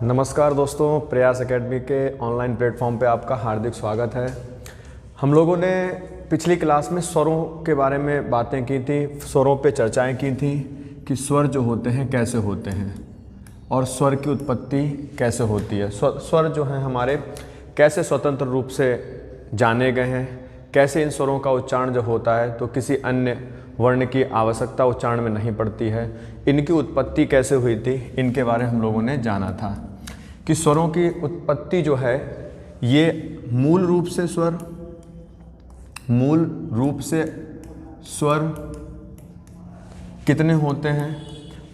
नमस्कार दोस्तों, प्रयास एकेडमी के ऑनलाइन प्लेटफॉर्म पे आपका हार्दिक स्वागत है। हम लोगों ने पिछली क्लास में स्वरों के बारे में बातें की थी, स्वरों पे चर्चाएं की थी कि स्वर जो होते हैं कैसे होते हैं और स्वर की उत्पत्ति कैसे होती है। स्वर जो हैं हमारे कैसे स्वतंत्र रूप से जाने गए हैं, कैसे इन स्वरों का उच्चारण जब होता है तो किसी अन्य वर्ण की आवश्यकता उच्चारण में नहीं पड़ती है, इनकी उत्पत्ति कैसे हुई थी, इनके बारे में हम लोगों ने जाना था कि स्वरों की उत्पत्ति जो है ये मूल रूप से स्वर कितने होते हैं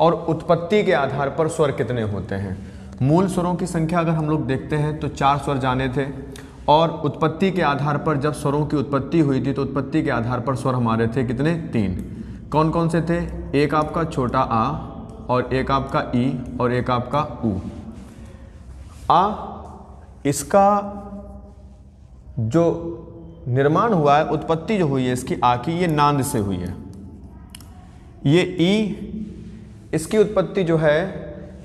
और उत्पत्ति के आधार पर स्वर कितने होते हैं। मूल स्वरों की संख्या अगर हम लोग देखते हैं तो 4 स्वर जाने थे और उत्पत्ति के आधार पर जब स्वरों की उत्पत्ति हुई थी तो उत्पत्ति के आधार पर स्वर हमारे थे कितने? 3। कौन कौन से थे? एक आपका छोटा आ और एक आपका ई और एक आपका ऊ। आ, इसका जो निर्माण हुआ है, उत्पत्ति जो हुई है इसकी आ की, ये नांद से हुई है। ये ई, इसकी उत्पत्ति जो है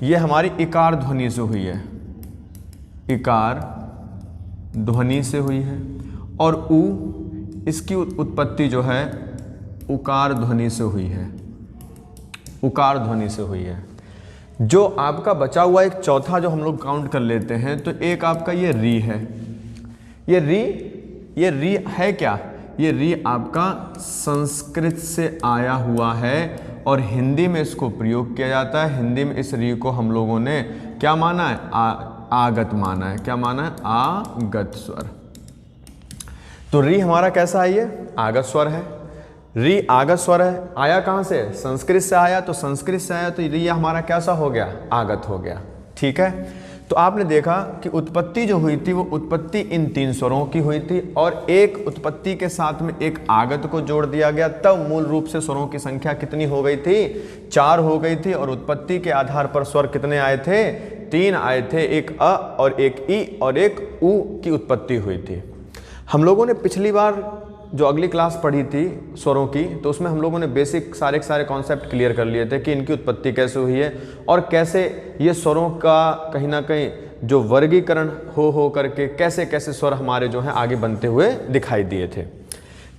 ये हमारी इकार ध्वनि से हुई है, इकार ध्वनि से हुई है। और ऊ, इसकी उत्पत्ति जो है उकार ध्वनि से हुई है, उकार ध्वनि से हुई है। जो आपका बचा हुआ एक चौथा जो हम लोग काउंट कर लेते हैं तो एक आपका ये री है। ये री है क्या? ये री आपका संस्कृत से आया हुआ है और हिंदी में इसको प्रयोग किया जाता है। हिंदी में इस री को हम लोगों ने क्या माना है? आगत माना है। क्या माना है? आगत स्वर। तो री हमारा कैसा है? ये आगत स्वर है। री आगत स्वर है। आया कहाँ से? संस्कृत से आया। तो संस्कृत से आया तो री हमारा कैसा हो गया? आगत हो गया। ठीक है। तो आपने देखा कि उत्पत्ति जो हुई थी वो उत्पत्ति इन 3 स्वरों की हुई थी और एक उत्पत्ति के साथ में एक आगत को जोड़ दिया गया, तब मूल रूप से स्वरों की संख्या कितनी हो गई थी? 4 हो गई थी। और उत्पत्ति के आधार पर स्वर कितने आए थे? 3 आए थे। एक अ और एक ई और एक ऊ की उत्पत्ति हुई थी। हम लोगों ने पिछली बार जो अगली क्लास पढ़ी थी स्वरों की, तो उसमें हम लोगों ने बेसिक सारे कॉन्सेप्ट क्लियर कर लिए थे कि इनकी उत्पत्ति कैसे हुई है और कैसे ये स्वरों का कहीं ना कहीं जो वर्गीकरण हो करके कैसे कैसे स्वर हमारे जो हैं आगे बनते हुए दिखाई दिए थे।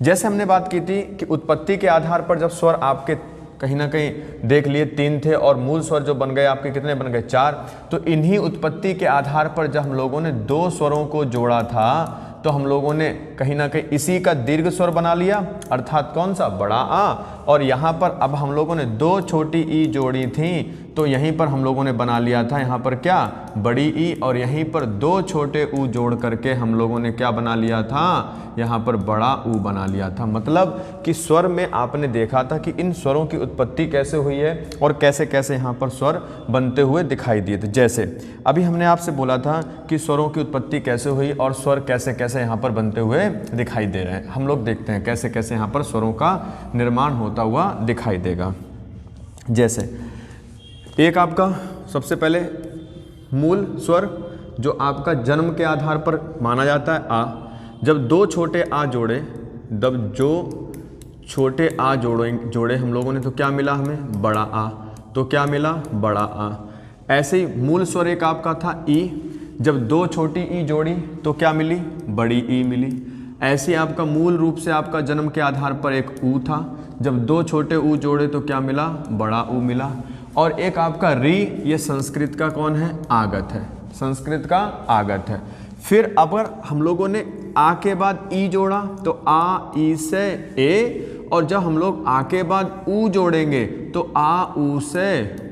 जैसे हमने बात की थी कि उत्पत्ति के आधार पर जब स्वर आपके कहीं ना कहीं देख लिए 3 थे और मूल स्वर जो बन गए आपके कितने बन गए? 4। तो इन्हीं उत्पत्ति के आधार पर जब हम लोगों ने 2 स्वरों को जोड़ा था तो हम लोगों ने कहीं ना कहीं इसी का दीर्घ स्वर बना लिया, अर्थात कौन सा? बड़ा आ। और यहाँ पर अब हम लोगों ने 2 छोटी ई जोड़ी थी तो यहीं पर हम लोगों ने बना लिया था यहाँ पर क्या? बड़ी ई। और यहीं पर 2 छोटे ऊ जोड़ करके हम लोगों ने क्या बना लिया था? यहाँ पर बड़ा ऊ बना लिया था। मतलब कि स्वर में आपने देखा था कि इन स्वरों की उत्पत्ति कैसे हुई है और कैसे कैसे यहाँ पर स्वर बनते हुए दिखाई दिए थे। जैसे अभी हमने आपसे बोला था कि स्वरों की उत्पत्ति कैसे हुई और स्वर कैसे कैसे यहाँ पर बनते हुए दिखाई दे रहे हैं। हम लोग देखते हैं कैसे कैसे यहाँ पर स्वरों का निर्माण होता हुआ दिखाई देगा। जैसे एक आपका सबसे पहले मूल स्वर जो आपका जन्म के आधार पर माना जाता है आ। जब 2 छोटे आ जोड़े, जब जो छोटे आ जोड़े हम लोगों ने तो क्या मिला हमें? बड़ा आ। तो क्या मिला? बड़ा आ। ऐसे ही मूल स्वर एक आपका था ई। जब 2 छोटी ई जोड़ी तो क्या मिली? बड़ी ई मिली। ऐसे ही आपका मूल रूप से आपका जन्म के आधार पर एक ऊ था। जब 2 छोटे ऊ जोड़े तो क्या मिला? बड़ा ऊ मिला। और एक आपका री, ये संस्कृत का कौन है? आगत है। संस्कृत का आगत है। फिर अगर हम लोगों ने आ के बाद ई जोड़ा तो आ ई से ए, और जब हम लोग आ के बाद ऊ जोड़ेंगे तो आ ऊ से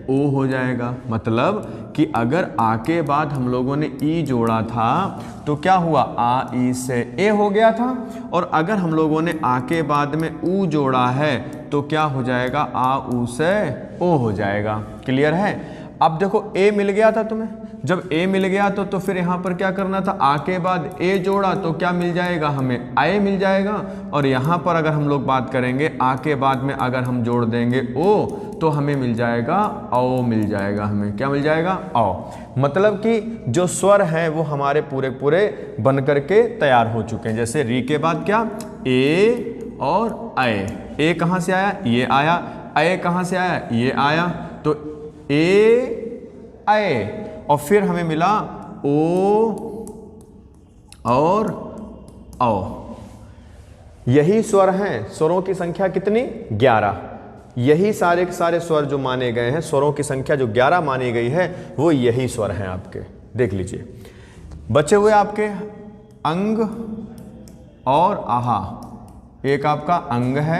ओ हो जाएगा। मतलब कि अगर आ के बाद हम लोगों ने ई जोड़ा था तो क्या हुआ? आ ई से ए हो गया था। और अगर हम लोगों ने आ के बाद में ऊ जोड़ा है तो क्या हो जाएगा? आ ऊ से ओ हो जाएगा। क्लियर है? अब देखो ए मिल गया था तुम्हें। जब ए मिल गया तो फिर यहाँ पर क्या करना था? आ के बाद ए जोड़ा तो क्या मिल जाएगा हमें? आए मिल जाएगा। और यहाँ पर अगर हम लोग बात करेंगे आ के बाद में अगर हम जोड़ देंगे ओ तो हमें मिल जाएगा औ मिल जाएगा। हमें क्या मिल जाएगा? औ। मतलब कि जो स्वर हैं वो हमारे पूरे पूरे बन करके तैयार हो चुके हैं। जैसे री के बाद क्या? ए और अय। ए कहाँ से आया? ये आया। अय कहाँ से आया? ये आया। तो ए अय। और फिर हमें मिला ओ और औ। यही स्वर हैं, स्वरों की संख्या कितनी? 11। यही सारे के सारे स्वर जो माने गए हैं, स्वरों की संख्या जो 11 मानी गई है, वो यही स्वर हैं आपके। देख लीजिए, बचे हुए आपके अंग और आहा। एक आपका अंग है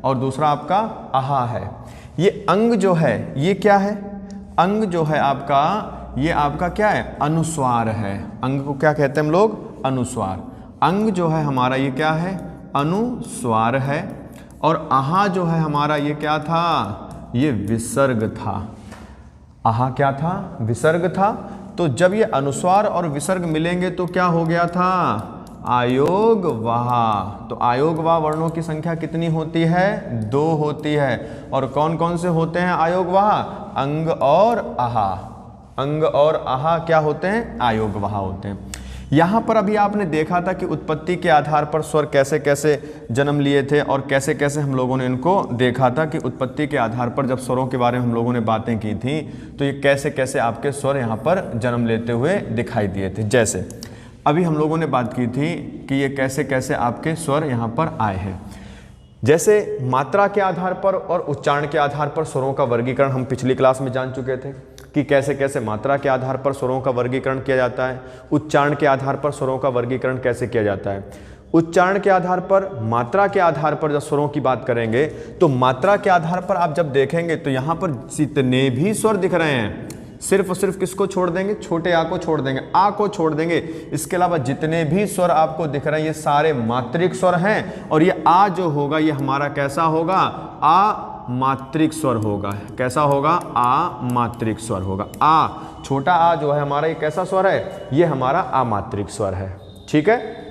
और दूसरा आपका आहा है। ये अंग जो है ये क्या है? अंग जो है आपका, ये आपका क्या है? अनुस्वार है। अंग को क्या कहते हैं हम लोग? अनुस्वार। अंग जो है हमारा ये क्या है? अनुस्वार है। और आहा जो है हमारा ये क्या था? ये विसर्ग था। आहा क्या था? विसर्ग था। तो जब ये अनुस्वार और विसर्ग मिलेंगे तो क्या हो गया था? आयोग वाहा। तो आयोग वाह वर्णों की संख्या कितनी होती है? 2 होती है। और कौन कौन से होते हैं आयोग वाह? अंग और आहा। अंग और आहा क्या होते हैं? आयोग वाह होते हैं। यहाँ पर अभी आपने देखा था कि उत्पत्ति के आधार पर स्वर कैसे कैसे जन्म लिए थे और कैसे कैसे हम लोगों ने इनको देखा था कि उत्पत्ति के आधार पर जब स्वरों के बारे में हम लोगों ने बातें की थी तो ये कैसे कैसे आपके स्वर यहाँ पर जन्म लेते हुए दिखाई दिए थे। जैसे अभी हम लोगों ने बात की थी कि ये कैसे कैसे आपके स्वर यहाँ पर आए हैं। जैसे मात्रा के आधार पर और उच्चारण के आधार पर स्वरों का वर्गीकरण हम पिछली क्लास में जान चुके थे कि कैसे कैसे मात्रा के आधार पर स्वरों का वर्गीकरण किया जाता है, उच्चारण के आधार पर स्वरों का वर्गीकरण कैसे किया जाता है। उच्चारण के आधार पर, मात्रा के आधार पर जब स्वरों की बात करेंगे तो मात्रा के आधार पर आप जब देखेंगे तो यहाँ पर जितने भी स्वर दिख रहे हैं सिर्फ और सिर्फ किसको छोड़ देंगे? छोटे आ को छोड़ देंगे, आ को छोड़ देंगे। इसके अलावा जितने भी स्वर आपको दिख रहे हैं ये सारे मात्रिक स्वर हैं। और ये आ जो होगा ये हमारा कैसा होगा? आ मात्रिक स्वर होगा। कैसा होगा? आ मात्रिक स्वर होगा। आ, छोटा आ जो है हमारा ये कैसा स्वर है? ये हमारा आ मात्रिक स्वर है। ठीक है।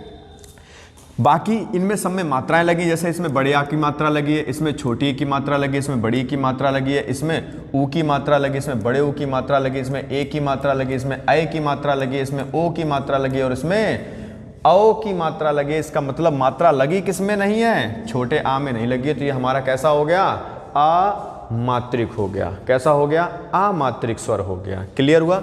बाकी इनमें सब में मात्राएं लगी, जैसे इसमें बड़े आ की मात्रा लगी है, इसमें छोटी की मात्रा लगी है, इसमें बड़ी की मात्रा लगी है, इसमें ऊ की मात्रा लगी, इसमें बड़े ऊ की मात्रा लगी, इसमें ए की मात्रा लगी, इसमें ऐ की मात्रा लगी, इसमें ओ की मात्रा लगी और इसमें औ की मात्रा लगी। इसका मतलब मात्रा लगी किसमें नहीं है? छोटे आ में नहीं लगी है। तो ये हमारा कैसा हो गया? आ मात्रिक हो गया। कैसा हो गया? आ मात्रिक स्वर हो गया। क्लियर हुआ?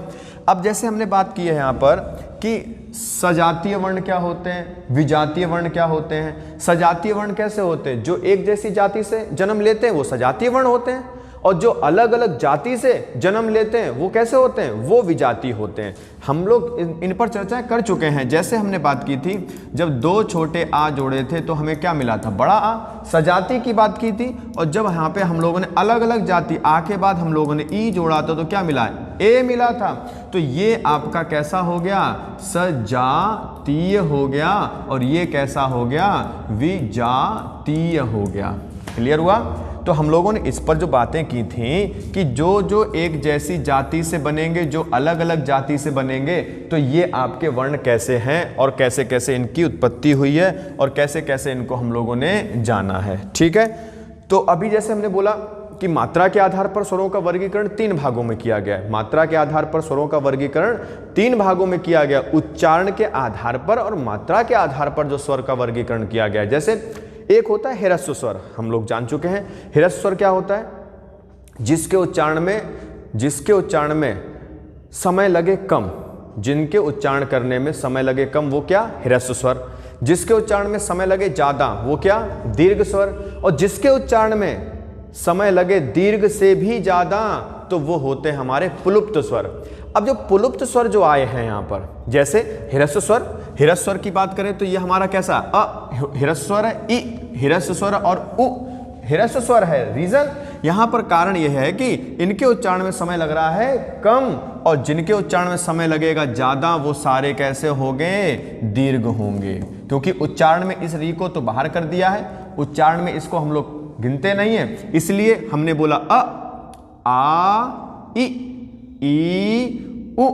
अब जैसे हमने बात की है यहाँ पर कि सजातीय वर्ण क्या होते हैं, विजातीय वर्ण क्या होते हैं। सजातीय वर्ण कैसे होते हैं? जो एक जैसी जाति से जन्म लेते हैं वो सजातीय वर्ण होते हैं, और जो अलग अलग जाति से जन्म लेते हैं वो कैसे होते हैं? वो विजातीय होते हैं। हम लोग इन पर चर्चा कर चुके हैं। जैसे हमने बात की थी जब 2 छोटे आ जोड़े थे तो हमें क्या मिला था? बड़ा आ, सजाती की बात की थी। और जब यहाँ पे हम लोगों ने अलग अलग जाति आ के बाद हम लोगों ने ई जोड़ा था तो क्या मिला? ए मिला था। तो ये आपका कैसा हो गया? सजातीय हो गया। और ये कैसा हो गया? विजातीय हो गया। क्लियर हुआ? तो हम लोगों ने इस पर जो बातें की थी कि जो जो एक जैसी जाति से बनेंगे, जो अलग अलग जाति से बनेंगे, तो ये आपके वर्ण कैसे हैं और कैसे कैसे इनकी उत्पत्ति हुई है और कैसे कैसे इनको हम लोगों ने जाना है। ठीक है। तो अभी जैसे हमने बोला कि मात्रा के आधार पर स्वरों का वर्गीकरण 3 भागों में किया गया है। मात्रा के आधार पर स्वरों का वर्गीकरण 3 भागों में किया गया। उच्चारण के आधार पर और मात्रा के आधार पर जो स्वर का वर्गीकरण किया गया है। जैसे एक होता है ह्रस्व स्वर, हम लोग जान चुके हैं। ह्रस्व स्वर क्या होता है? जिसके उच्चारण में समय लगे कम, जिनके उच्चारण करने में समय लगे कम, वो क्या? ह्रस्व स्वर। जिसके उच्चारण में समय लगे ज्यादा, वो क्या? दीर्घ स्वर। और जिसके उच्चारण में समय लगे दीर्घ से भी ज्यादा, तो वो होते हैं हमारे पुलुप्त स्वर। अब जो पुलुप्त स्वर जो आए हैं यहाँ पर, जैसे ह्रस्व स्वर की बात करें तो ये हमारा कैसा? अ ह्रस्व स्वर है, इ ह्रस्व स्वर और उ ह्रस्व स्वर है। रीजन यहाँ पर कारण यह है कि इनके उच्चारण में समय लग रहा है कम, और जिनके उच्चारण में समय लगेगा ज्यादा वो सारे कैसे होंगे? दीर्घ होंगे। क्योंकि उच्चारण में इस री को तो बाहर कर दिया है, उच्चारण में इसको हम लोग गिनते नहीं है, इसलिए हमने बोला अ, आ, ई, उ,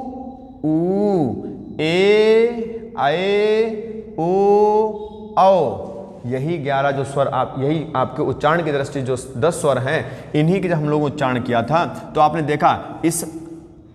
ए, ऐ, ओ, औ। यही 11 जो स्वर यही आपके उच्चारण की दृष्टि जो 10 स्वर हैं, इन्हीं के जब हम लोग उच्चारण किया था तो आपने देखा इस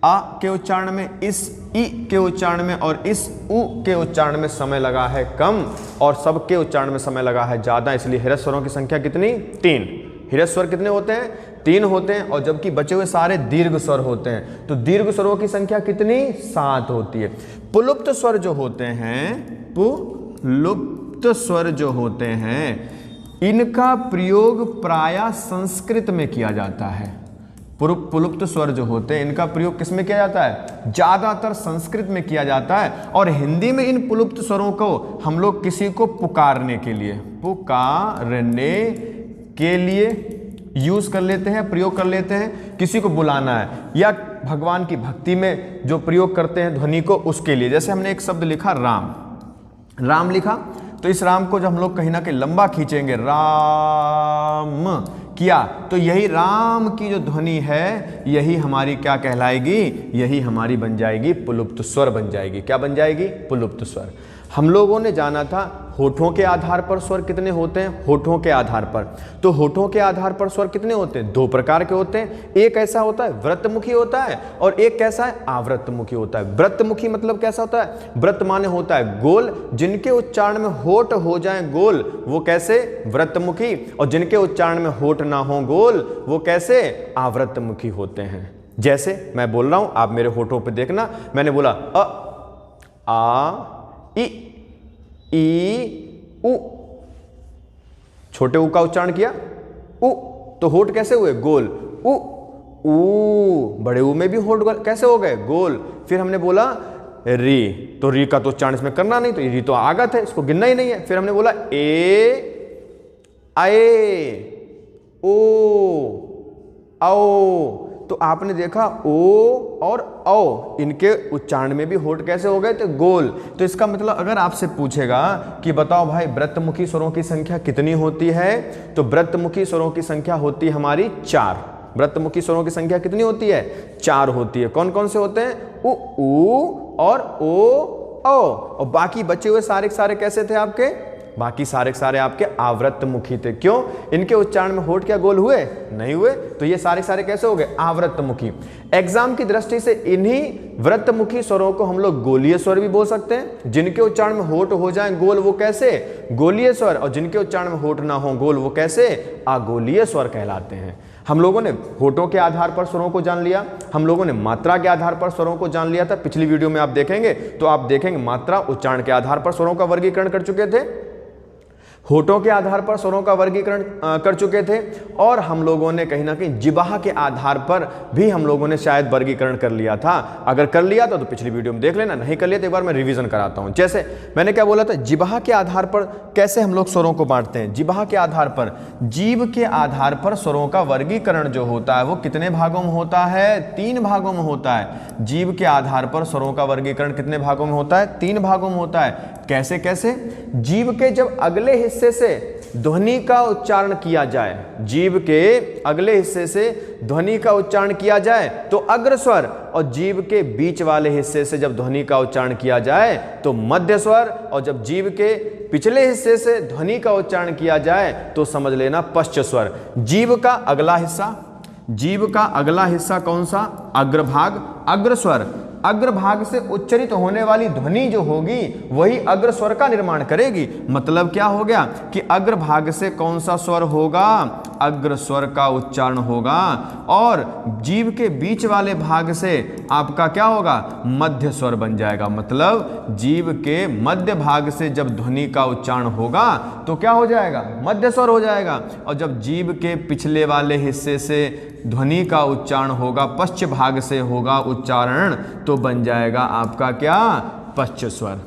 आ के उच्चारण में, इस ई के उच्चारण में और इस उ के उच्चारण में समय लगा है कम, और सबके उच्चारण में समय लगा है ज्यादा। इसलिए ह्रस्व स्वरों की संख्या कितनी? 3। ह्रस्व स्वर कितने होते हैं? 3 होते हैं, और जबकि बचे हुए सारे दीर्घ स्वर होते हैं। तो दीर्घ स्वरों की संख्या कितनी? 7 होती है। पुलुप्त स्वर जो होते हैं, पुलुप्त स्वर जो होते हैं, इनका प्रयोग प्रायः संस्कृत में किया जाता है। पुलुप्त स्वर जो होते हैं इनका प्रयोग किस में किया जाता है? ज्यादातर संस्कृत में किया जाता है। और हिंदी में इन पुलुप्त स्वरों को हम लोग किसी को पुकारने के लिए यूज कर लेते हैं, प्रयोग कर लेते हैं। किसी को बुलाना है या भगवान की भक्ति में जो प्रयोग करते हैं ध्वनि को, उसके लिए। जैसे हमने एक शब्द लिखा राम, राम लिखा, तो इस राम को जब हम लोग कहीं ना कहीं लंबा खींचेंगे, राम किया, तो यही राम की जो ध्वनि है यही हमारी क्या कहलाएगी? यही हमारी बन जाएगी पुलुप्त स्वर बन जाएगी। क्या बन जाएगी? पुलुप्त स्वर। हम लोगों ने जाना था होठों के आधार पर स्वर कितने होते हैं, होठों के आधार पर। तो होठों के आधार पर स्वर कितने होते हैं? 2 प्रकार के होते हैं। एक ऐसा होता है व्रतमुखी होता है, और एक कैसा है? आवृतमुखी होता है। व्रतमुखी मतलब कैसा होता है? व्रत माने होता है गोल, जिनके उच्चारण में होठ हो जाए गोल, वो कैसे? व्रतमुखी। और जिनके उच्चारण में होठ ना हो गोल, वो कैसे? आवृतमुखी होते हैं। जैसे मैं बोल रहा हूं, आप मेरे होठों पर देखना, मैंने बोला अ, आ, ई, उ, छोटे उ का उच्चारण किया, उ, तो होठ कैसे हुए? गोल। उ, बड़े उ में भी होठ कैसे हो गए? गोल। फिर हमने बोला री, तो री का तो उच्चारण इसमें करना नहीं, तो री तो आगत है, इसको गिनना ही नहीं है। फिर हमने बोला ए, आए, ओ, आओ, तो आपने देखा ओ और औ, इनके उच्चारण में भी होठ कैसे हो गए थे? गोल। तो इसका मतलब अगर आपसे पूछेगा कि बताओ भाई व्रतमुखी स्वरों की संख्या कितनी होती है, तो व्रतमुखी स्वरों की संख्या होती है हमारी 4। व्रतमुखी स्वरों की संख्या कितनी होती है? 4 होती है। कौन कौन से होते हैं? उ और ओ, औ। और बाकी बचे हुए सारे के सारे कैसे थे आपके? बाकी सारे के सारे आपके आवृतमुखी थे। क्यों? इनके उच्चारण में होठ क्या गोल हुए? नहीं हुए, तो ये सारे सारे कैसे हो गए? आवृतमुखी। एग्जाम की दृष्टि से इन्हीं व्रतमुखी स्वरों को हम लोग गोलीय स्वर भी बोल सकते हैं। जिनके उच्चारण में होठ हो जाए गोल, वो कैसे? गोलीय स्वर। और जिनके उच्चारण में होठ ना हो गोल, वो कैसे? अगोलीय स्वर कहलाते हैं। हम लोगों ने होठों के आधार पर स्वरों को जान लिया, हम लोगों ने मात्रा के आधार पर स्वरों को जान लिया था। पिछली वीडियो में आप देखेंगे तो आप देखेंगे मात्रा उच्चारण के आधार पर स्वरों का वर्गीकरण कर चुके थे, होठों के आधार पर स्वरों का वर्गीकरण कर चुके थे, और हम लोगों ने कहीं ना कहीं जिह्वा के आधार पर भी हम लोगों ने शायद वर्गीकरण कर लिया था। अगर कर लिया था तो पिछली वीडियो में देख लेना, नहीं कर लिया तो एक बार मैं रिवीजन कराता हूं। जैसे मैंने क्या बोला था, जिह्वा के आधार पर कैसे हम लोग स्वरों को बांटते हैं। जिह्वा के आधार पर, जीभ के आधार पर स्वरों का वर्गीकरण जो होता है वो कितने भागों में होता है? 3 भागों में होता है। जीभ के आधार पर स्वरों का वर्गीकरण कितने भागों में होता है? 3 भागों में होता है। कैसे कैसे? जीभ के जब अगले हिस्से से ध्वनि का उच्चारण किया जाए, जीभ के अगले हिस्से से ध्वनि का उच्चारण किया जाए तो अग्र स्वर, और जीभ के बीच वाले हिस्से से जब ध्वनि का उच्चारण किया जाए तो मध्य स्वर, और जब जीभ के पिछले हिस्से से ध्वनि का उच्चारण किया जाए तो समझ लेना पश्च स्वर। जीभ का अगला हिस्सा, जीभ का अगला हिस्सा कौन सा? अग्रभाग, अग्र स्वर। अग्रभाग से उच्चरित होने वाली ध्वनि जो होगी वही अग्र स्वर का निर्माण करेगी। मतलब क्या हो गया कि अग्रभाग से कौन सा स्वर होगा? अग्र स्वर का उच्चारण होगा। और जीभ के बीच वाले भाग से आपका क्या होगा? मध्य स्वर बन जाएगा। मतलब जीभ के मध्य भाग से जब ध्वनि का उच्चारण होगा तो क्या हो जाएगा? मध्य स्वर हो जाएगा। और जब जीभ के पिछले वाले हिस्से से ध्वनि का उच्चारण होगा, पश्च भाग से होगा उच्चारण, तो बन जाएगा आपका क्या? पश्च स्वर।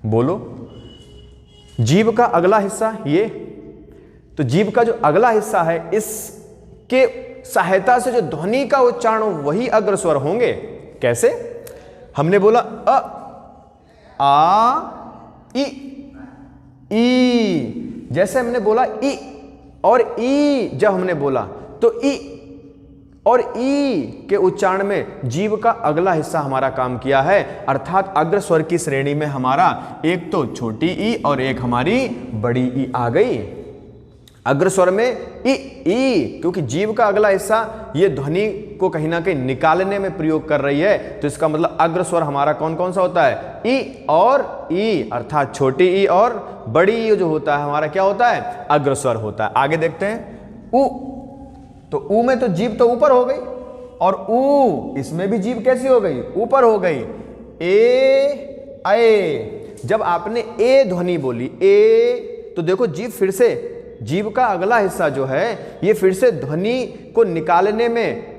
बोलो, जीभ का अगला हिस्सा ये, तो जीभ का जो अगला हिस्सा है इसके सहायता से जो ध्वनि का उच्चारण वही अग्र स्वर होंगे। कैसे? हमने बोला अ, आ, ई। जैसे हमने बोला ई और ई, जब हमने बोला तो ई और ई के उच्चारण में जीभ का अगला हिस्सा हमारा काम किया है। अर्थात अग्र स्वर की श्रेणी में हमारा एक तो छोटी ई और एक हमारी बड़ी ई आ गई। अग्र स्वर में ई, क्योंकि जीभ का अगला हिस्सा ये ध्वनि को कहीं ना कहीं निकालने में प्रयोग कर रही है, तो इसका मतलब अग्र स्वर हमारा कौन कौन सा होता है? ई और ई, अर्थात छोटी ई और बड़ी ई जो होता है हमारा क्या होता है? अग्र स्वर होता है। आगे देखते हैं। उ, तो ऊ में तो जीभ तो ऊपर हो गई, और ऊ इसमें भी जीभ कैसी हो गई, ऊपर हो गई। ए, जब आपने ए ध्वनि बोली ए, तो देखो जीभ फिर से, जीभ का अगला हिस्सा जो है ये फिर से ध्वनि को निकालने में,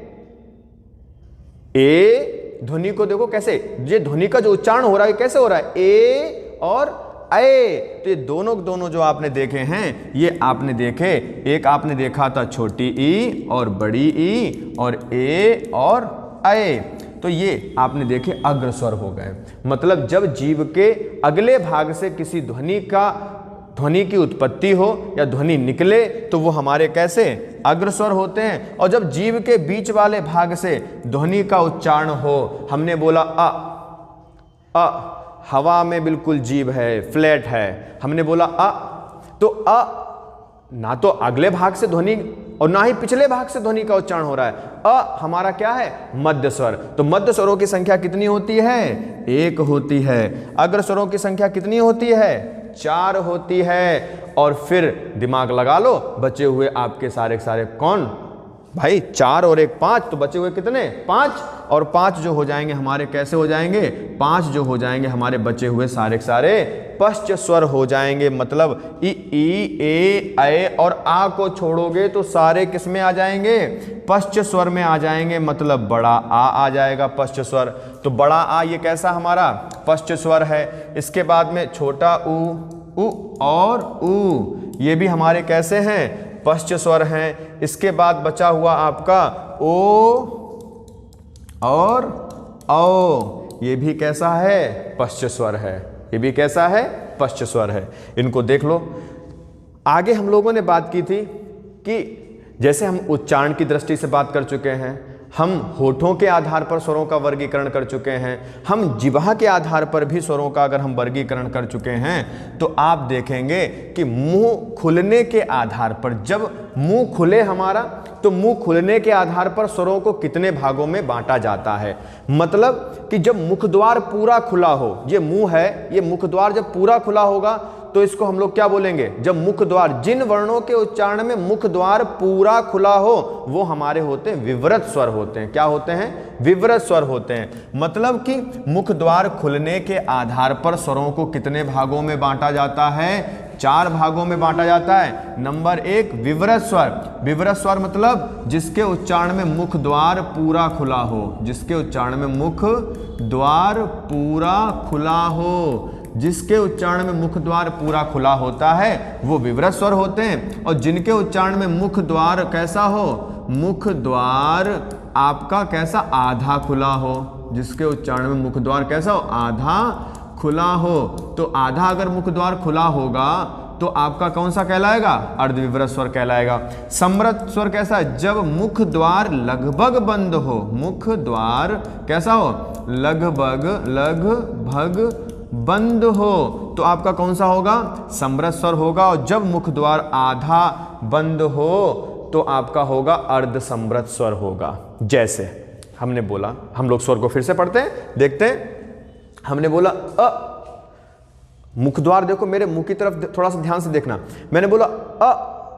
ए ध्वनि को देखो कैसे, ये ध्वनि का जो उच्चारण हो रहा है कैसे हो रहा है, ए और ए। तो ये दोनों जो आपने देखे हैं, ये आपने देखे, एक आपने देखा था छोटी ई और बड़ी ई, और ए और ए, तो ये आपने देखे अग्र स्वर हो गए। मतलब जब जीभ के अगले भाग से किसी ध्वनि की उत्पत्ति हो या ध्वनि निकले तो वो हमारे कैसे, अग्र स्वर होते हैं। और जब जीभ के बीच वाले भाग से ध्वनि का उच्चारण हो, हमने बोला अ, हवा में बिल्कुल जीभ है, फ्लैट है, हमने बोला अ, तो अ ना तो अगले भाग से ध्वनि और ना ही पिछले भाग से ध्वनि का उच्चारण हो रहा है। अ हमारा क्या है, मध्य स्वर। तो मध्य स्वरों की संख्या कितनी होती है, 1 होती है। अग्र स्वरों की संख्या कितनी होती है, 4 होती है। और फिर दिमाग लगा लो, बचे हुए आपके सारे के सारे कौन भाई, 4 और 1 5, तो बचे हुए कितने, 5। और 5 जो हो जाएंगे हमारे कैसे हो जाएंगे, 5 जो हो जाएंगे हमारे बचे हुए सारे के सारे पश्च स्वर हो जाएंगे। मतलब ई ए और आ को छोड़ोगे तो सारे किस में आ जाएंगे, पश्च स्वर में आ जाएंगे। मतलब बड़ा आ जाएगा पश्च स्वर। तो बड़ा आ ये कैसा हमारा पश्च स्वर है। इसके बाद में छोटा ऊ और ऊ, ये भी हमारे कैसे हैं, पश्च स्वर हैं। इसके बाद बचा हुआ आपका ओ और औ, ये भी कैसा है, पश्च स्वर है। ये भी कैसा है, पश्च स्वर है। इनको देख लो। आगे हम लोगों ने बात की थी कि जैसे हम उच्चारण की दृष्टि से बात कर चुके हैं, हम होठों के आधार पर स्वरों का वर्गीकरण कर चुके हैं, हम जिह्वा के आधार पर भी स्वरों का अगर हम वर्गीकरण कर चुके हैं, तो आप देखेंगे कि मुंह खुलने के आधार पर, जब मुंह खुले हमारा, तो मुंह खुलने के आधार पर स्वरों को कितने भागों में बांटा जाता है। मतलब कि जब मुख द्वार पूरा खुला हो, ये मुंह है, ये मुख द्वार जब पूरा खुला होगा तो इसको हम लोग क्या बोलेंगे, जब मुख द्वार, जिन वर्णों के उच्चारण में मुख द्वार पूरा खुला हो वो हमारे होते हैं विवृत स्वर होते हैं। क्या होते हैं, विवृत स्वर होते हैं। मतलब कि मुख द्वार खुलने के आधार पर स्वरों को कितने भागों में बांटा जाता है, 4 भागों में बांटा जाता है। नंबर 1 विवृत स्वर। विवृत स्वर मतलब जिसके उच्चारण में मुख द्वार पूरा खुला हो, जिसके उच्चारण में मुख द्वार पूरा खुला हो, जिसके उच्चारण में मुख द्वार पूरा खुला होता है वो विवृत स्वर होते हैं। और जिनके उच्चारण में मुख द्वार कैसा हो, मुख द्वार आपका कैसा, आधा खुला हो, जिसके उच्चारण में मुख द्वार कैसा हो, आधा खुला हो। तो आधा अगर मुख द्वार खुला होगा तो आपका कौन सा कहलाएगा, अर्धविवृत स्वर कहलाएगा। सम्मृत स्वर कैसा है, जब मुख द्वार लगभग बंद हो, मुख द्वार कैसा हो, लगभग बंद हो, तो आपका कौन सा होगा, सम्मृत स्वर होगा। और जब मुख द्वार आधा बंद हो तो आपका होगा अर्ध सम्मृत स्वर होगा। जैसे हमने बोला, हम लोग स्वर को फिर से पढ़ते हैं, देखते हैं। हमने बोला अ, मुख द्वार देखो मेरे मुंह की तरफ थोड़ा सा ध्यान से देखना। मैंने बोला अ,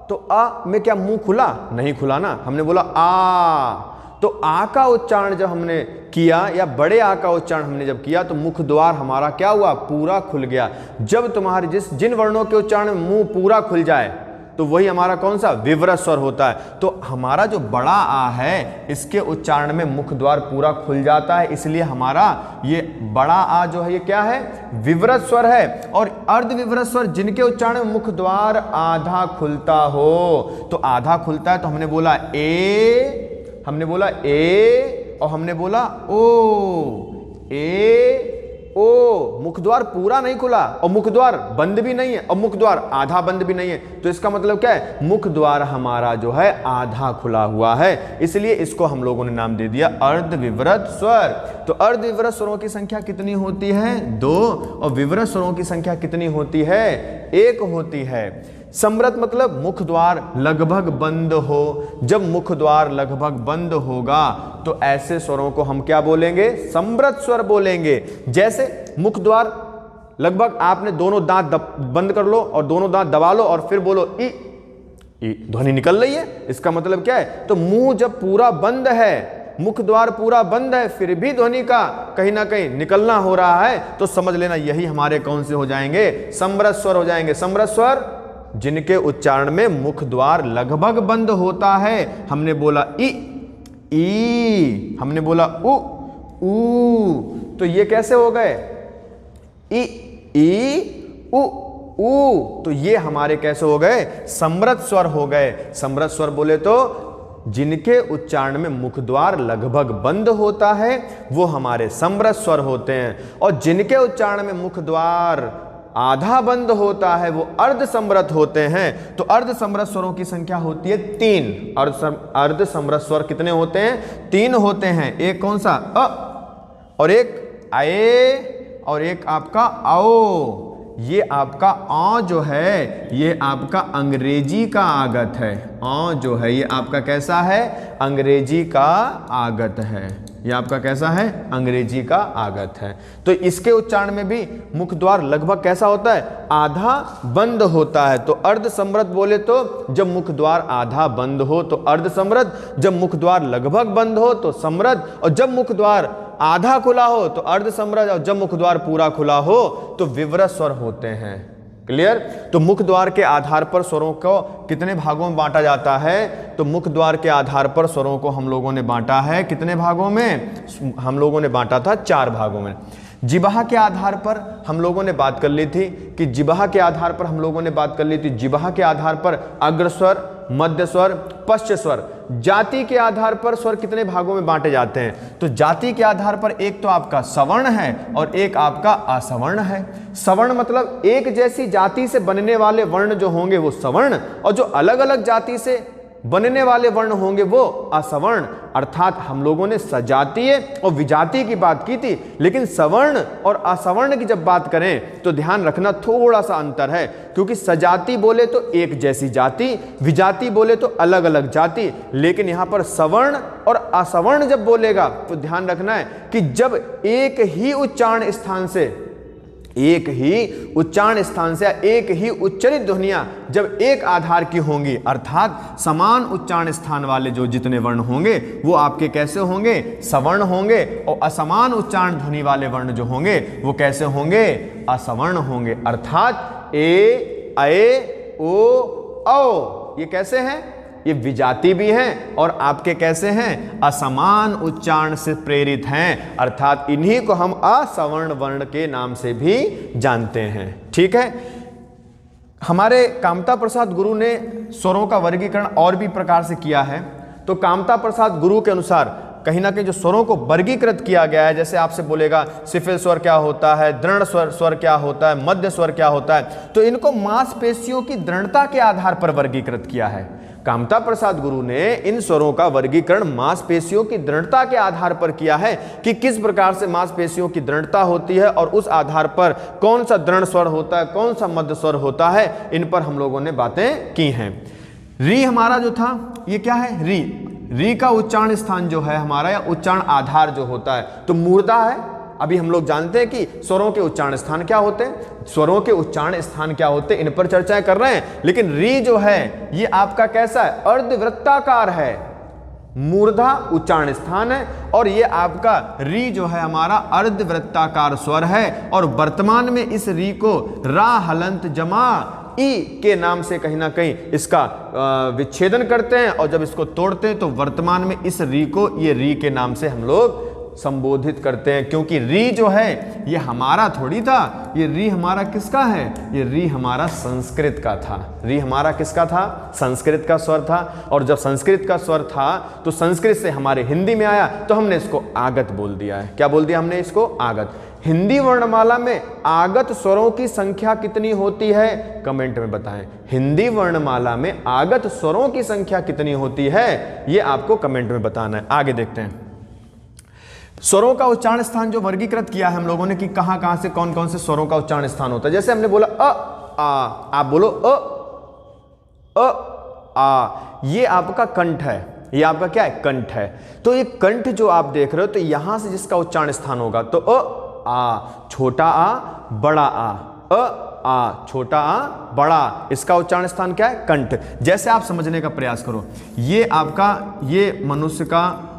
तो अ में क्या मुंह खुला, नहीं खुला ना। हमने बोला आ, तो आ का उच्चारण जब हमने किया, या बड़े आ का उच्चारण हमने जब किया, तो मुख द्वार हमारा क्या हुआ, पूरा खुल गया। जब तुम्हारे जिन वर्णों के उच्चारण में मुंह पूरा खुल जाए तो वही हमारा कौन सा, विवृत स्वर होता है। तो हमारा जो बड़ा आ है इसके उच्चारण में मुख द्वार पूरा खुल जाता है, इसलिए हमारा ये बड़ा आ जो है ये क्या है, विवृत स्वर है। और अर्ध विवृत स्वर जिनके उच्चारण में मुख द्वार आधा खुलता हो, तो आधा खुलता है तो हमने बोला ए, हमने बोला ए, और हमने बोला ओ, ए ओ। मुख द्वार पूरा नहीं खुला और मुख द्वार बंद भी नहीं है और मुख द्वार आधा बंद भी नहीं है, तो इसका मतलब क्या है, मुख द्वार हमारा जो है आधा खुला हुआ है, इसलिए इसको हम लोगों ने नाम दे दिया अर्धविवृत स्वर। तो अर्धविवृत स्वरों की संख्या कितनी होती है, 2, और विवृत स्वरों की संख्या कितनी होती है, 1 होती है। सम्मृत मतलब मुख द्वार लगभग बंद हो। जब मुख द्वार लगभग बंद होगा तो ऐसे स्वरों को हम क्या बोलेंगे, सम्मृत स्वर बोलेंगे। जैसे मुख द्वार लगभग, आपने दोनों दांत बंद कर लो और दोनों दांत दबा लो और फिर बोलो ई, ध्वनि निकल रही है, इसका मतलब क्या है, तो मुंह जब पूरा बंद है, मुख द्वार पूरा बंद है, फिर भी ध्वनि का कहीं ना कहीं निकलना हो रहा है, तो समझ लेना यही हमारे कौन से हो जाएंगे, समरस स्वर हो जाएंगे। समरस स्वर जिनके उच्चारण में मुख द्वार लगभग बंद होता है। हमने बोला ई, हमने बोला उ, तो ये कैसे हो गए, ई उ, तो ये हमारे कैसे हो गए, समृत स्वर हो गए। समृत स्वर बोले तो जिनके उच्चारण में मुख द्वार लगभग बंद होता है वो हमारे समृत स्वर होते हैं, और जिनके उच्चारण में मुख द्वार आधा बंद होता है वो अर्ध समृत होते हैं। तो अर्ध समृत स्वरों की संख्या होती है 3। अर्ध समृत स्वर कितने होते हैं, 3 होते हैं। एक कौन सा, अ, और एक आए, और एक आपका आओ। ये आपका आ जो है ये आपका अंग्रेजी का आगत है। आ जो है ये आपका कैसा है, अंग्रेजी का आगत है। ये आपका कैसा है, अंग्रेजी का आगत है। तो इसके उच्चारण में भी मुख द्वार लगभग कैसा होता है, आधा बंद होता है। तो अर्ध समृत बोले तो जब मुख द्वार आधा बंद हो तो अर्ध समृत, जब मुख द्वार लगभग बंद हो तो समृत, और जब मुख द्वार आधा खुला हो तो अर्ध समृत, और जब मुख द्वार पूरा खुला हो तो विवृत स्वर होते हैं। क्लियर। तो मुख द्वार के आधार पर स्वरों को कितने भागों में बांटा जाता है, तो मुख द्वार के आधार पर स्वरों को हम लोगों ने बांटा है कितने भागों में, हम लोगों ने बांटा था 4 भागों में। जिह्वा के आधार पर हम लोगों ने बात कर ली थी कि जिह्वा के आधार पर हम लोगों ने बात कर ली थी, जिह्वा के आधार पर अग्रस्वर, मध्य स्वर, पश्च स्वर। जाति के आधार पर स्वर कितने भागों में बांटे जाते हैं, तो जाति के आधार पर एक तो आपका सवर्ण है और एक आपका असवर्ण है। सवर्ण मतलब एक जैसी जाति से बनने वाले वर्ण जो होंगे वो सवर्ण, और जो अलग अलग जाति से बनने वाले वर्ण होंगे वो असवर्ण। अर्थात हम लोगों ने सजातीय और विजातीय की बात की थी, लेकिन सवर्ण और असवर्ण की जब बात करें तो ध्यान रखना थोड़ा सा अंतर है, क्योंकि सजाती बोले तो एक जैसी जाति, विजाती बोले तो अलग अलग जाति, लेकिन यहां पर सवर्ण और असवर्ण जब बोलेगा तो ध्यान रखना है कि जब एक ही उच्चारण स्थान से, एक ही उच्चारण स्थान से एक ही उच्चरित ध्वनियां जब एक आधार की होंगी, अर्थात समान उच्चारण स्थान वाले जो जितने वर्ण होंगे वो आपके कैसे होंगे, सवर्ण होंगे, और असमान उच्चारण ध्वनि वाले वर्ण जो होंगे वो कैसे होंगे, असवर्ण होंगे। अर्थात ए, अए, ओ, औ ये कैसे हैं, ये विजाति भी हैं और आपके कैसे हैं, असमान उच्चारण से प्रेरित हैं, अर्थात इन्हीं को हम असवर्ण वर्ण के नाम से भी जानते हैं। ठीक है। हमारे कामता प्रसाद गुरु ने स्वरों का वर्गीकरण और भी प्रकार से किया है। तो कामता प्रसाद गुरु के अनुसार कहीं ना कहीं जो स्वरों को वर्गीकृत किया गया है, जैसे आपसे बोलेगा सिफिल स्वर क्या होता है, दृढ़ स्वर क्या होता है, मध्य स्वर क्या होता है, तो इनको मांसपेशियों की दृढ़ता के आधार पर वर्गीकृत किया है। कामता प्रसाद गुरु ने इन स्वरों का वर्गीकरण मांसपेशियों की दृढ़ता के आधार पर किया है कि किस प्रकार से मांसपेशियों की दृढ़ता होती है और उस आधार पर कौन सा दृढ़ स्वर होता है, कौन सा मध्य स्वर होता है, इन पर हम लोगों ने बातें की हैं। री हमारा जो था ये क्या है, री का उच्चारण स्थान जो है हमारा, या उच्चारण आधार जो होता है तो मूर्धा है। अभी हम लोग जानते हैं कि स्वरों के उच्चारण स्थान क्या होते हैं, स्वरों के उच्चारण स्थान क्या होते हैं, इन पर चर्चाएं कर रहे हैं। लेकिन री जो है ये आपका कैसा है, अर्धवृत्ताकार है। मूर्धा उच्चारण स्थान है और ये आपका री जो है हमारा अर्धवृत्ताकार स्वर है, और वर्तमान में इस री को रा हलंत जमा ई के नाम से कहीं ना कहीं इसका विच्छेदन करते हैं, और जब इसको तोड़ते हैं तो वर्तमान में इस री को ये री के नाम से हम लोग संबोधित करते हैं। क्योंकि री जो है ये हमारा थोड़ी था, ये री हमारा किसका है, ये री हमारा संस्कृत का था। री हमारा किसका था, संस्कृत का स्वर था, और जब संस्कृत का स्वर था तो संस्कृत से हमारे हिंदी में आया तो हमने इसको आगत बोल दिया है। क्या बोल दिया हमने इसको, आगत। हिंदी वर्णमाला में आगत स्वरों की संख्या कितनी होती है, कमेंट में बताएं। हिंदी वर्णमाला में आगत स्वरों की संख्या कितनी होती है ये आपको कमेंट में बताना है। आगे देखते हैं। स्वरों का उच्चारण स्थान जो वर्गीकृत किया है हम लोगों ने कि कहां कहां से कौन कौन से स्वरों का उच्चारण स्थान होता है। जैसे हमने बोला अ आ, आप बोलो अ आ, ये आपका कंठ है, ये आपका क्या है, कंठ है। तो ये कंठ जो आप देख रहे हो तो यहां से जिसका उच्चारण स्थान होगा तो अ आ, छोटा आ, बड़ा आ, अ आ, छोटा आ बड़ा, इसका उच्चारण स्थान क्या है? कंठ। जैसे आप समझने का प्रयास करो, ये आपका, ये मनुष्य का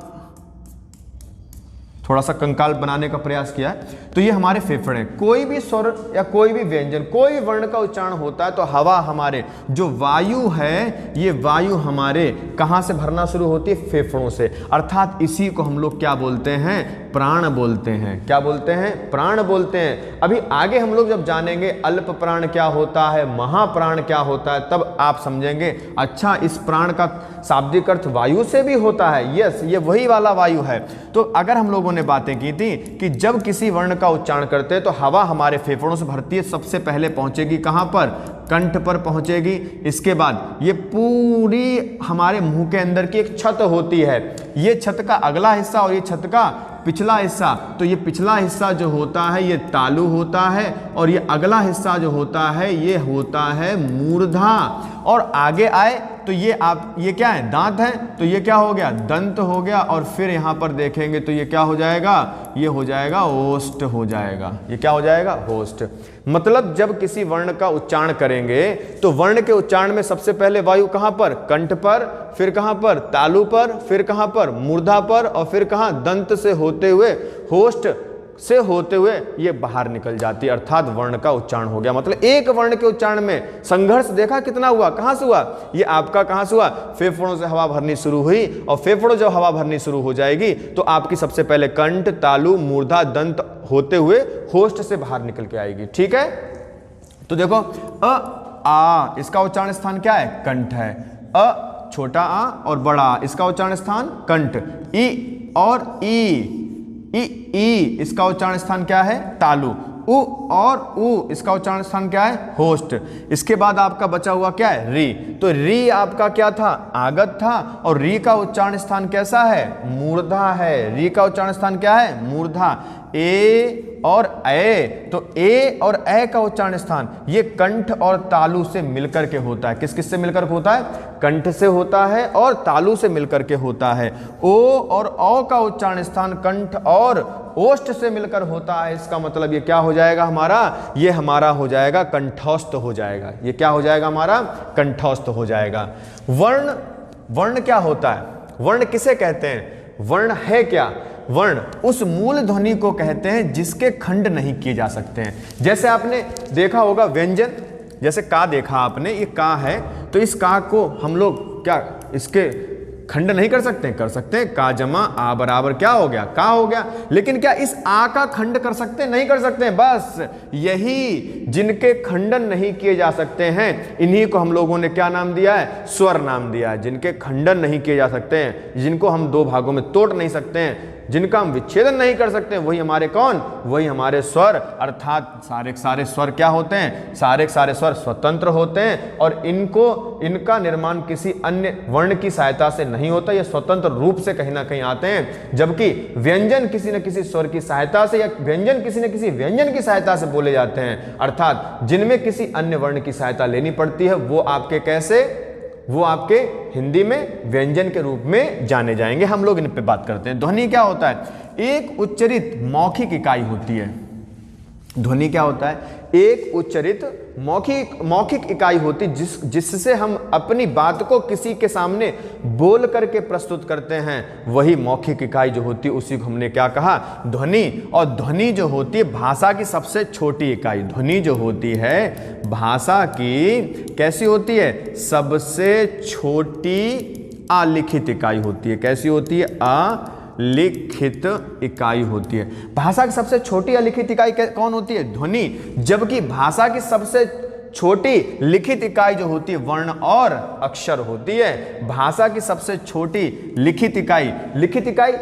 थोड़ा सा कंकाल बनाने का प्रयास किया है, तो ये हमारे फेफड़े। कोई भी स्वर या कोई भी व्यंजन, कोई भी वर्ण का उच्चारण होता है तो हवा, हमारे जो वायु है, ये वायु हमारे कहाँ से भरना शुरू होती है? फेफड़ों से। अर्थात इसी को हम लोग क्या बोलते हैं? प्राण बोलते हैं। क्या बोलते हैं? प्राण बोलते हैं। अभी आगे हम लोग जब जानेंगे अल्प प्राण क्या होता है, महाप्राण क्या होता है, तब आप समझेंगे अच्छा इस प्राण का शाब्दिक अर्थ वायु से भी होता है। यस, ये वही वाला वायु है। तो अगर हम लोगों ने बातें की थी कि जब किसी वर्ण का उच्चारण करते हैं तो हवा हमारे फेफड़ों से भरती है, सबसे पहले पहुंचेगी कहां पर? कंठ पर पहुंचेगी। इसके बाद ये पूरी हमारे मुंह के अंदर की एक छत होती है, ये छत का अगला हिस्सा और ये छत का पिछला हिस्सा, तो ये पिछला हिस्सा जो होता है ये तालु होता है, और ये अगला हिस्सा जो होता है ये होता है मूर्धा। और आगे आए तो ये क्या है? दांत है, तो ये क्या हो गया? दंत हो गया। और फिर यहां पर देखेंगे तो ये क्या हो जाएगा? ये हो जाएगा ओष्ठ हो जाएगा। ये क्या हो जाएगा? ओष्ठ। मतलब जब किसी वर्ण का उच्चारण करेंगे तो वर्ण के उच्चारण में सबसे पहले वायु कहां पर? कंठ पर, फिर कहां पर? तालु पर, फिर कहां पर? मूर्धा पर, और फिर कहां? दंत से होते हुए, होष्ठ से होते हुए ये बाहर निकल जाती है। अर्थात वर्ण का उच्चारण हो गया। मतलब एक वर्ण के उच्चारण में संघर्ष देखा कितना हुआ? कहां से हुआ? ये आपका कहां से हुआ? फेफड़ों से हवा भरनी शुरू हुई, और फेफड़ों जब हवा भरनी शुरू हो जाएगी तो आपकी सबसे पहले कंठ, तालु, मूर्धा, दंत होते हुए होष्ठ से बाहर निकल के आएगी। ठीक है, तो देखो आ, इसका उच्चारण स्थान क्या है? कंठ है। अ, छोटा आ और बड़ा आ, इसका उच्चारण स्थान कंठ। ई और ई, इसका उच्चारण स्थान क्या है? तालु। उ और उ, इसका उच्चारण स्थान क्या है? होष्ठ। इसके बाद आपका बचा हुआ क्या है? री। तो री आपका क्या था? आगत था, और री का उच्चारण स्थान कैसा है? मूर्धा है। री का उच्चारण स्थान क्या है? मूर्धा। ए और ए, तो ए और ए का उच्चारण स्थान ये कंठ और तालु से मिलकर के होता है। किस किस से मिलकर होता है? कंठ से होता है और तालु से मिलकर के होता है। ओ और औ का उच्चारण स्थान कंठ और ओष्ठ से मिलकर होता है। इसका मतलब ये क्या हो जाएगा हमारा? ये हमारा हो जाएगा कंठस्थ हो जाएगा। ये क्या हो जाएगा हमारा? कंठस्थ हो जाएगा। वर्ण क्या होता है? वर्ण किसे कहते हैं? वर्ण है क्या? वर्ण उस मूल ध्वनि को कहते हैं जिसके खंड नहीं किए जा सकते हैं। जैसे आपने देखा होगा व्यंजन, जैसे का देखा आपने, ये का है, तो इस का को हम लोग क्या इसके खंड नहीं कर सकते? कर सकते हैं। का जमा आ बराबर क्या हो गया? का हो गया। लेकिन क्या इस आ का खंड कर सकते हैं? नहीं कर सकते हैं। बस यही जिनके खंडन नहीं किए जा सकते हैं, इन्हीं को हम लोगों ने क्या नाम दिया है? स्वर नाम दिया है। जिनके खंडन नहीं किए जा सकते हैं, जिनको हम दो भागों में तोड़ नहीं सकते हैं, जिनका हम विच्छेदन नहीं कर सकते, वही हमारे कौन? वही हमारे स्वर। अर्थात सारे सारे स्वर क्या होते हैं? सारे सारे स्वर स्वतंत्र होते हैं, और इनका निर्माण किसी अन्य वर्ण की सहायता से नहीं होता। ये स्वतंत्र रूप से कहीं ना कहीं आते हैं, जबकि व्यंजन किसी न किसी स्वर की सहायता से या व्यंजन किसी न किसी व्यंजन की सहायता से बोले जाते हैं। अर्थात जिनमें किसी अन्य वर्ण की सहायता लेनी पड़ती है, वो आपके कैसे? वो आपके हिंदी में व्यंजन के रूप में जाने जाएंगे। हम लोग इन पे बात करते हैं। ध्वनि क्या होता है? एक उच्चरित मौखिक इकाई होती है। ध्वनि क्या होता है? एक उच्चरित मौखिक इकाई होती जिससे हम अपनी बात को किसी के सामने बोल करके प्रस्तुत करते हैं, वही मौखिक इकाई जो होती है उसी को हमने क्या कहा? ध्वनि। और ध्वनि जो होती है भाषा की सबसे छोटी इकाई। ध्वनि जो होती है भाषा की कैसी होती है? सबसे छोटी अलिखित इकाई होती है। कैसी होती है? लिखित इकाई होती है। भाषा की सबसे छोटी अलिखित इकाई कौन होती है? ध्वनि। जबकि भाषा की सबसे छोटी लिखित इकाई जो होती है वर्ण और अक्षर होती है। भाषा की सबसे छोटी लिखित इकाई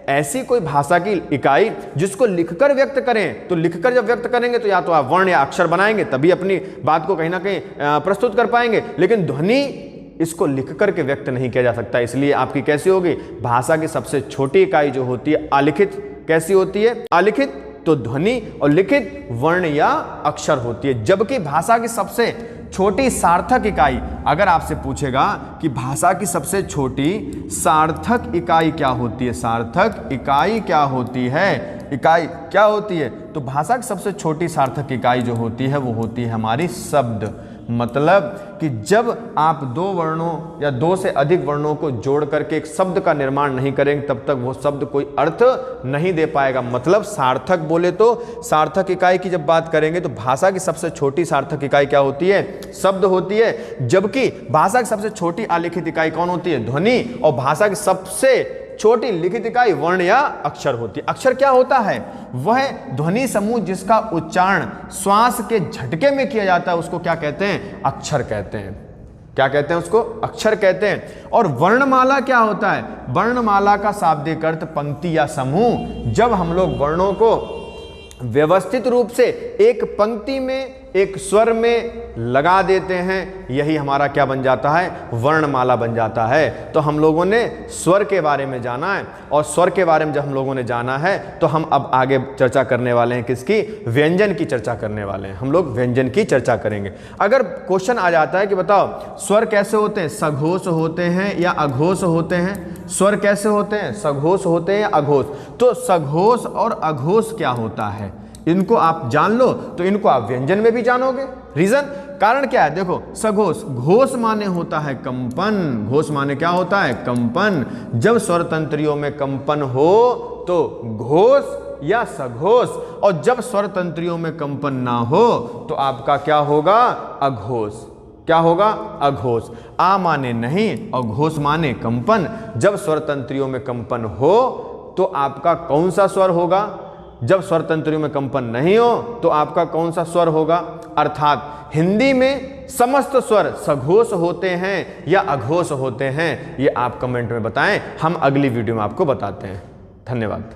ऐसी कोई भाषा की इकाई जिसको लिखकर व्यक्त करें, तो लिखकर जब व्यक्त करेंगे तो या तो आप वर्ण या अक्षर बनाएंगे, तभी अपनी बात को कहीं ना कहीं प्रस्तुत कर पाएंगे। लेकिन ध्वनि इसको लिख करके व्यक्त नहीं किया जा सकता, इसलिए आपकी कैसी होगी? भाषा की सबसे छोटी इकाई जो होती है अलिखित। कैसी होती है? अलिखित। तो ध्वनि और लिखित वर्ण या अक्षर होती है। जबकि भाषा की सबसे छोटी सार्थक इकाई, अगर आपसे पूछेगा कि भाषा की सबसे छोटी सार्थक इकाई क्या होती है, सार्थक इकाई क्या होती है, इकाई क्या होती है? तो भाषा की सबसे छोटी सार्थक इकाई जो होती है वो होती है हमारी शब्द। मतलब कि जब आप दो वर्णों या दो से अधिक वर्णों को जोड़ करके एक शब्द का निर्माण नहीं करेंगे तब तक वो शब्द कोई अर्थ नहीं दे पाएगा। मतलब सार्थक बोले तो सार्थक इकाई की जब बात करेंगे तो भाषा की सबसे छोटी सार्थक इकाई क्या होती है? शब्द होती है। जबकि भाषा की सबसे छोटी आलिखित इकाई कौन होती है? ध्वनि। और भाषा की सबसे छोटी लिखित इकाई वर्ण या अक्षर होती है। अक्षर क्या होता है? वह ध्वनि समूह जिसका उच्चारण श्वास के झटके में किया जाता है उसको क्या कहते हैं? अक्षर कहते हैं। क्या कहते हैं उसको? अक्षर कहते हैं। और वर्णमाला क्या होता है? वर्णमाला का शाब्दिक अर्थ पंक्ति या समूह। जब हम लोग वर्णों को व्यवस्थित रूप से एक पंक्ति में एक स्वर में लगा देते हैं, यही हमारा क्या बन जाता है? वर्णमाला बन जाता है। तो हम लोगों ने स्वर के बारे में जाना है, और स्वर के बारे में जब हम लोगों ने जाना है तो हम अब आगे चर्चा करने वाले हैं किसकी? व्यंजन की चर्चा करने वाले हैं। हम लोग व्यंजन की चर्चा करेंगे। अगर क्वेश्चन आ जाता है कि बताओ स्वर कैसे होते हैं? सघोष होते हैं या अघोष होते हैं? स्वर कैसे होते हैं? सघोष होते हैं या अघोष? तो सघोष और अघोष क्या होता है इनको आप जान लो तो इनको आप व्यंजन में भी जानोगे। रीजन, कारण क्या है? देखो सघोष, घोष माने होता है कंपन। घोष माने क्या होता है? कंपन। जब स्वर तंत्रियों में कंपन हो तो घोष या सघोष, और जब स्वर तंत्रियों में कंपन ना हो तो आपका क्या होगा? अघोष। क्या होगा? अघोष। आ माने नहीं और घोष माने कंपन। जब स्वर तंत्रियों में कंपन हो तो आपका कौन सा स्वर होगा? जब स्वर तंत्रियों में कंपन नहीं हो तो आपका कौन सा स्वर होगा? अर्थात हिंदी में समस्त स्वर सघोष होते हैं या अघोष होते हैं, ये आप कमेंट में बताएं। हम अगली वीडियो में आपको बताते हैं। धन्यवाद।